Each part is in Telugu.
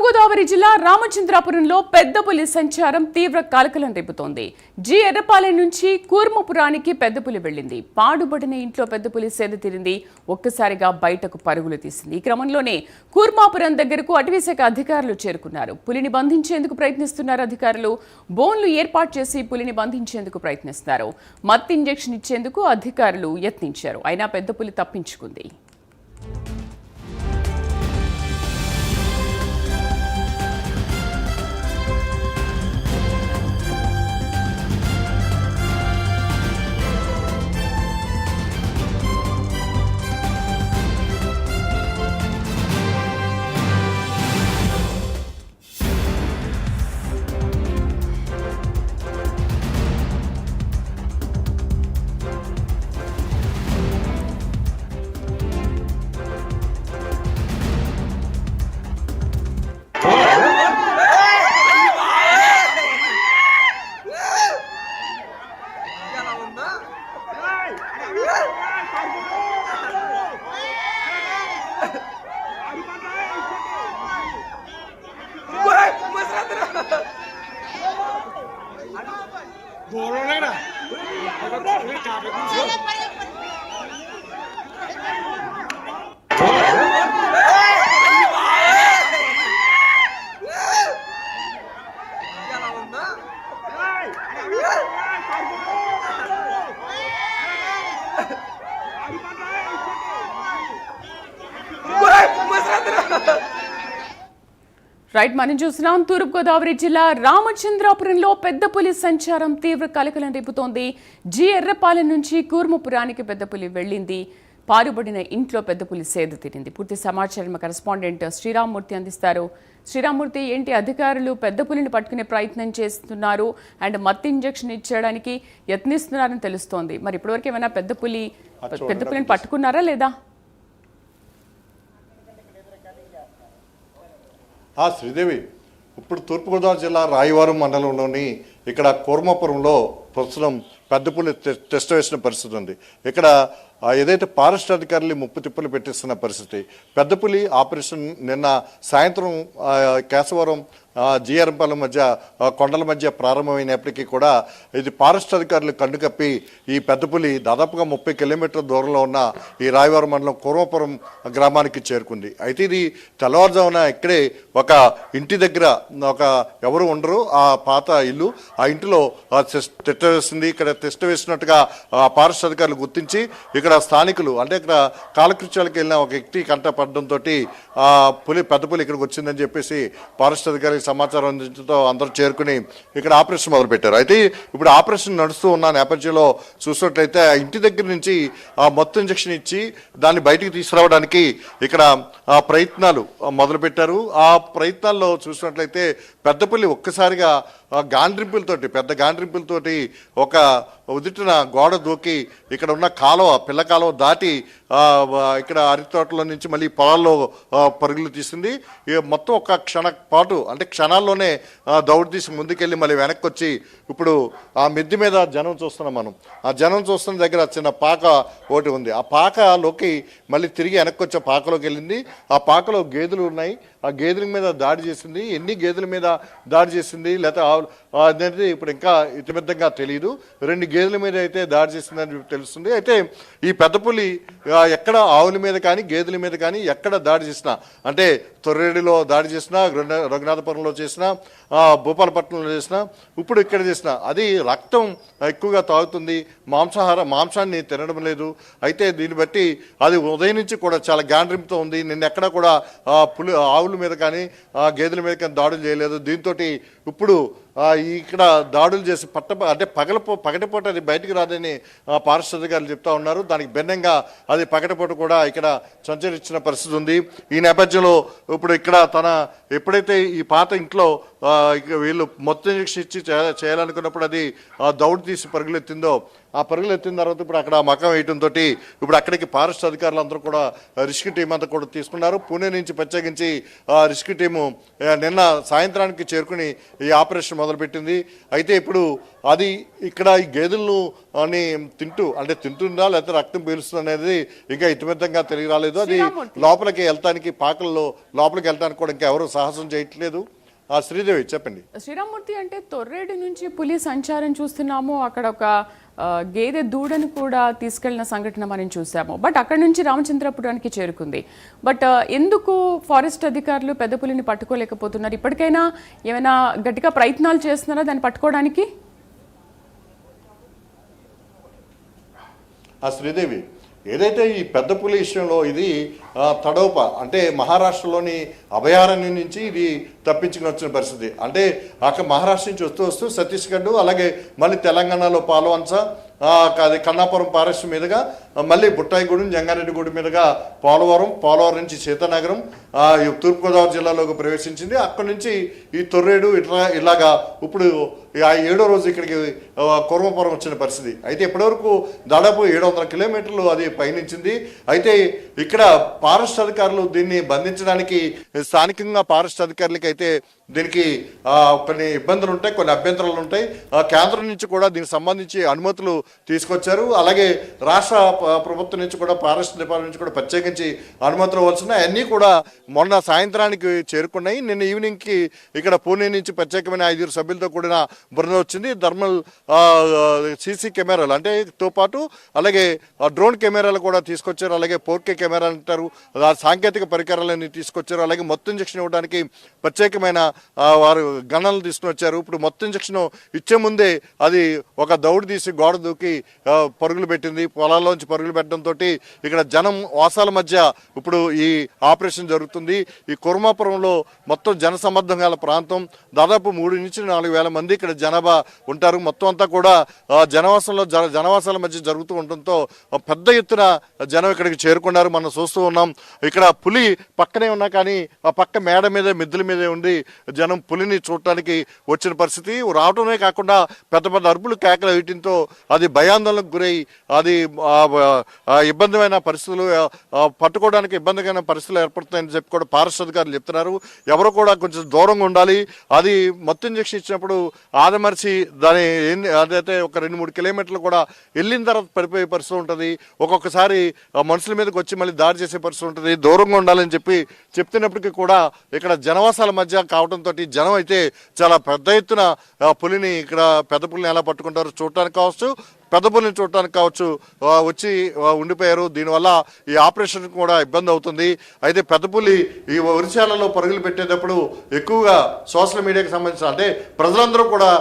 తూర్పుగోదావరి జిల్లా రామచంద్రాపురంలో పెద్ద పులి సంచారం తీవ్ర కలకలం రేపుతోంది. జి ఎర్రపాలెం నుంచి కూర్మపురానికి పెద్ద పులి వెళ్లింది. పాడుబడిన ఇంట్లో పెద్ద పులి సేద తీరింది. ఒక్కసారిగా బయటకు పరుగులు తీసింది. ఈ క్రమంలోనే కూర్మాపురం దగ్గరకు అటవీశాఖ అధికారులు చేరుకున్నారు. పులిని బంధించేందుకు ప్రయత్నిస్తున్నారు అధికారులు. బోన్లు ఏర్పాటు చేసి పులిని బంధించేందుకు ప్రయత్నిస్తున్నారు. మత్తు ఇంజెక్షన్ ఇచ్చేందుకు అధికారులు యత్నించారు. అయినా పెద్ద పులి తప్పించుకుంది. రైట్, మనం చూస్తున్నాం తూర్పుగోదావరి జిల్లా రామచంద్రాపురంలో పెద్ద పులి సంచారం తీవ్ర కలకలం రేపుతోంది. జి ఎర్రపాలెం నుంచి కూర్మపురానికి పెద్ద పులి వెళ్లింది. పారుబడిన ఇంట్లో పెద్ద పులి సేద తీరింది. పూర్తి సమాచారం కరెస్పాండెంట్ శ్రీరామ్మూర్తి అందిస్తారు. శ్రీరామ్మూర్తి, ఏంటి అధికారులు పెద్ద పులిని పట్టుకునే ప్రయత్నం చేస్తున్నారు అండ్ మత్తు ఇంజెక్షన్ ఇచ్చేయడానికి యత్నిస్తున్నారని తెలుస్తోంది. మరి ఇప్పటివరకు ఏమైనా పెద్ద పులిని పట్టుకున్నారా లేదా? శ్రీదేవి, ఇప్పుడు తూర్పుగోదావరి జిల్లా రాయవరం మండలంలోని ఇక్కడ కూర్మాపురంలో ప్రస్తుతం పెద్ద పులి టెస్ట్ వేసిన పరిస్థితి ఉంది. ఇక్కడ ఏదైతే ఫారెస్ట్ అధికారులు ముప్పు తిప్పులు పెట్టిస్తున్న పరిస్థితి. పెద్ద పులి ఆపరేషన్ నిన్న సాయంత్రం కేశవరం జిఆర్ఎంపాలెం మధ్య కొండల మధ్య ప్రారంభమైనప్పటికీ కూడా ఇది ఫారెస్ట్ అధికారులు కన్నుకప్పి ఈ పెద్ద పులి దాదాపుగా 30 కిలోమీటర్ల దూరంలో ఉన్న ఈ రాయవరం మండలం కూర్మపురం గ్రామానికి చేరుకుంది. అయితే ఇది తెల్లవారుజామున ఇక్కడే ఒక ఇంటి దగ్గర ఎవరు ఉండరు, ఆ పాత ఇల్లు, ఆ ఇంటిలో తిష్ట వేసింది. ఇక్కడ తిష్ట వేసినట్టుగా ఫారెస్ట్ అధికారులు గుర్తించి ఇక్కడ స్థానికులు అంటే ఇక్కడ కాలకృత్యాలకు వెళ్ళిన ఒక వ్యక్తి కంట పడడంతో పెద్ద పులి ఇక్కడికి వచ్చిందని చెప్పేసి ఫారెస్ట్ అధికారికి సమాచారం అందించడంతో అందరూ చేరుకుని ఇక్కడ ఆపరేషన్ మొదలుపెట్టారు. అయితే ఇప్పుడు ఆపరేషన్ నడుస్తూ ఉన్న నేపథ్యంలో చూసినట్లయితే ఆ ఇంటి దగ్గర నుంచి మత్తు ఇంజెక్షన్ ఇచ్చి దాన్ని బయటికి తీసుకురావడానికి ఇక్కడ ప్రయత్నాలు మొదలుపెట్టారు. ఆ ప్రయత్నాల్లో చూసినట్లయితే పెద్దపల్లి ఒక్కసారిగా పెద్ద గాండ్రింపులతోటి ఒక ఉదిటిన గోడ దూకి ఇక్కడ ఉన్న పిల్ల కాలువ దాటి ఇక్కడ అరటి తోటలో నుంచి మళ్ళీ పొలాల్లో పరుగులు తీసింది. మొత్తం ఒక క్షణాల్లోనే దౌడు తీసి ముందుకెళ్ళి మళ్ళీ వెనక్కి వచ్చి ఇప్పుడు ఆ మిద్ది మీద జనం చూస్తున్నాం. మనం ఆ జనం చూస్తున్న దగ్గర చిన్న పాక ఒకటి ఉంది. ఆ పాకలోకి మళ్ళీ తిరిగి వెనక్కి వచ్చే పాకలోకి వెళ్ళింది. ఆ పాకలో గేదెలు ఉన్నాయి. ఆ గేదెల మీద దాడి చేసింది. ఎన్ని గేదెల మీద దాడి చేసింది లేదా అనేది ఇప్పుడు ఇంకా ఇతిమిద్దంగా తెలియదు. 2 గేదెల మీద అయితే దాడి చేసిందని తెలుస్తుంది. అయితే ఈ పెద్ద పులి ఎక్కడ ఆవుల మీద కానీ గేదెల మీద కానీ ఎక్కడ దాడి చేసినా, అంటే తొర్రేడిలో దాడి చేసినా, రఘునాథపురంలో చేసినా, భూపాలపట్నంలో చేసినా, ఇప్పుడు ఇక్కడ చేసినా అది రక్తం ఎక్కువగా తాగుతుంది. మాంసాన్ని తినడం లేదు. అయితే దీన్ని బట్టి అది ఉదయం నుంచి కూడా చాలా గాండ్రింపుతో ఉంది. నిన్నెక్కడ కూడా ఆవుల మీద కానీ గేదెల మీద కానీ దాడులు చేయలేదు. దీంతో ఇప్పుడు ఇక్కడ దాడులు చేసి పగటిపూట అది బయటికి రాదని ఫారెస్ట్ అధికారులు చెప్తా ఉన్నారు. దానికి భిన్నంగా అది పగటిపూట కూడా ఇక్కడ సంచరించిన పరిస్థితి ఉంది. ఈ నేపథ్యంలో ఇప్పుడు ఇక్కడ ఎప్పుడైతే ఈ పాత ఇంట్లో వీళ్ళు మొత్తం ఇంజెక్షన్ ఇచ్చి చేయాలనుకున్నప్పుడు అది దౌడు తీసి పరుగులెత్తిందో, ఆ పరుగులు ఎత్తిన తర్వాత ఇప్పుడు అక్కడ మకం వేయడంతో ఇప్పుడు అక్కడికి ఫారెస్ట్ అధికారులు అందరూ కూడా రెస్క్యూ టీం అంతా కూడా తీసుకున్నారు. పూణే నుంచి ప్రత్యేకించి రెస్క్యూ టీము నిన్న సాయంత్రానికి చేరుకుని ఈ ఆపరేషన్ మొదలుపెట్టింది. అయితే ఇప్పుడు అది ఇక్కడ ఈ గేదెలను అని తింటూ అంటే తింటుందా లేకపోతే రక్తం పీలుస్తుందా అనేది ఇంకా ఇతిమితంగా తెలియరాలేదు. అది లోపలికి వెళ్తానికి పాకల్లో లోపలికి వెళ్ళడానికి కూడా ఇంకా ఎవరు సాహసం చేయట్లేదు. శ్రీదేవి చెప్పండి. శ్రీరామ్మూర్తి, అంటే తొర్రేడు నుంచి పులి సంచారం చూస్తున్నాము, అక్కడ ఒక గేదె దూడను కూడా తీసుకెళ్లిన సంఘటన మనం చూసాము. బట్ అక్కడ నుంచి రామచంద్రపురానికి చేరుకుంది. బట్ ఎందుకు ఫారెస్ట్ అధికారులు పెద్ద పులిని పట్టుకోలేకపోతున్నారు? ఇప్పటికైనా ఏమైనా గట్టిగా ప్రయత్నాలు చేస్తున్నారా దాన్ని పట్టుకోవడానికి? శ్రీదేవి, ఏదైతే ఈ పెద్ద పులి విషయంలో ఇది తడోప అంటే మహారాష్ట్రలోని అభయారణ్యం నుంచి ఇది తప్పించుకుని వచ్చిన పరిస్థితి. అంటే అక్కడ మహారాష్ట్ర నుంచి వస్తూ ఛత్తీస్గఢ్ అలాగే మళ్ళీ తెలంగాణలో పాలవంచ అది కన్నాపురం ఫారెస్ట్ మీదుగా మళ్ళీ బుట్టాయిగూడెం జంగారెడ్డిగూడెం మీదుగా పోలవరం నుంచి సీతానగరం తూర్పుగోదావరి జిల్లాలోకి ప్రవేశించింది. అక్కడి నుంచి ఈ తొర్రేడు ఇలాగా ఇప్పుడు 7వ రోజు ఇక్కడికి కుర్మపురం వచ్చిన పరిస్థితి. అయితే ఇప్పటివరకు దాదాపు 700 కిలోమీటర్లు అది పయనించింది. అయితే ఇక్కడ ఫారెస్ట్ అధికారులు దీన్ని బంధించడానికి స్థానికంగా ఫారెస్ట్ అధికారులకి అయితే దీనికి కొన్ని ఇబ్బందులు ఉంటాయి, కొన్ని అభ్యంతరాలు ఉంటాయి. కేంద్రం నుంచి కూడా దీనికి సంబంధించి అనుమతులు తీసుకొచ్చారు. అలాగే రాష్ట్ర ప్రభుత్వం నుంచి కూడా ఫారెస్ట్ డిపార్ట్మెంట్ నుంచి కూడా ప్రత్యేకించి అనుమతులు వస్తున్నాయి. అన్నీ కూడా మొన్న సాయంత్రానికి చేరుకున్నాయి. నిన్న ఈవినింగ్కి ఇక్కడ పూణే నుంచి ప్రత్యేకమైన 5 సభ్యులతో కూడిన బృందం వచ్చింది. థర్మల్ సీసీ కెమెరాలు అంటే తో పాటు అలాగే డ్రోన్ కెమెరాలు కూడా తీసుకొచ్చారు. అలాగే 4K కెమెరాలు అంటారు, సాంకేతిక పరికరాలన్నీ తీసుకొచ్చారు. అలాగే మొత్తం ఇంజక్షన్ ఇవ్వడానికి ప్రత్యేకమైన వారు గణనలు తీసుకుని వచ్చారు. ఇప్పుడు మొత్తం ఇంజక్షన్ ఇచ్చే ముందే అది ఒక దౌడు తీసి గోడ దూకి పరుగులు పెట్టింది. పొలాల్లోంచి పరుగులు పెట్టడంతో ఇక్కడ జనం వాసాల మధ్య ఇప్పుడు ఈ ఆపరేషన్ జరుగుతుంది. ఈ కుర్మాపురంలో మొత్తం జనసమ్మర్దం గల ప్రాంతం. దాదాపు 3 నుంచి 4 వేల మంది ఇక్కడ జనాభా ఉంటారు. మొత్తం అంతా కూడా జనవాసాల మధ్య జరుగుతూ ఉండటంతో పెద్ద ఎత్తున జనం ఇక్కడికి చేరుకున్నారు. మనం చూస్తూ ఉన్నాం. ఇక్కడ పులి పక్కనే ఉన్నా కానీ ఆ పక్క మేడ మీద మిద్దెల మీదే ఉండి జనం పులిని చూడటానికి వచ్చిన పరిస్థితి. రావటమే కాకుండా పెద్ద పెద్ద అరుపులు కేకలు వేయటంతో అది భయాందోళనకు గురై అది ఇబ్బందిమైన పరిస్థితులు పట్టుకోవడానికి ఇబ్బందికరమైన పరిస్థితులు ఏర్పడుతున్నాయని చెప్పి కూడా ఫారెస్ట్ అధికారులు చెప్తున్నారు. ఎవరు కూడా కొంచెం దూరంగా ఉండాలి. అది మొత్తం ఇంజక్షన్ ఇచ్చినప్పుడు ఆదమర్చి దాని అదైతే ఒక 2-3 కిలోమీటర్లు కూడా వెళ్ళిన తర్వాత పడిపోయే పరిస్థితి ఉంటుంది. ఒక్కొక్కసారి మనుషుల మీదకి వచ్చి మళ్ళీ దాడి చేసే పరిస్థితి ఉంటుంది. దూరంగా ఉండాలని చెప్తున్నప్పటికీ కూడా ఇక్కడ జనవాసాల మధ్య కావడంతో జనం అయితే చాలా పెద్ద ఎత్తున పులిని ఇక్కడ పెద్ద పులిని ఎలా పట్టుకుంటారో చూడటానికి కావచ్చు, పెద్ద పులిని చూడటానికి కావచ్చు వచ్చి ఉండిపోయారు. దీనివల్ల ఈ ఆపరేషన్ కూడా ఇబ్బంది అవుతుంది. అయితే పెద్ద పులి ఈ ఒరిశాలలో పరుగులు పెట్టేటప్పుడు ఎక్కువగా సోషల్ మీడియాకి సంబంధించిన అంటే ప్రజలందరూ కూడా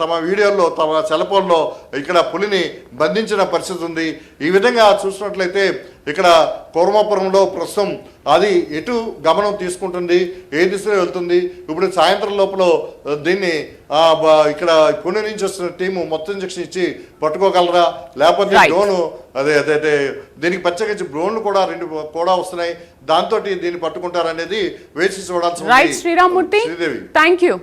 తమ వీడియోల్లో తమ సెల్ ఫోన్లో ఇక్కడ పులిని బంధించిన పరిస్థితి ఉంది. ఈ విధంగా చూసినట్లయితే ఇక్కడ కుర్మాపురంలో ప్రస్తుతం అది ఎటు గమనం తీసుకుంటుంది, ఏ దిశలో వెళ్తుంది. ఇప్పుడు సాయంత్రం లోపల దీన్ని ఇక్కడ పుణె నుంచి వస్తున్న టీము మొత్తం ఇంజక్షన్ ఇచ్చి పట్టుకోగలరా, లేకపోతే డ్రోను అదే దీనికి ప్రత్యేకించి డ్రోన్లు కూడా 2 కూడా వస్తున్నాయి. దాంతో దీన్ని పట్టుకుంటారనేది వేచి చూడాల్సి ఉంది. Srirammurthy, thank you.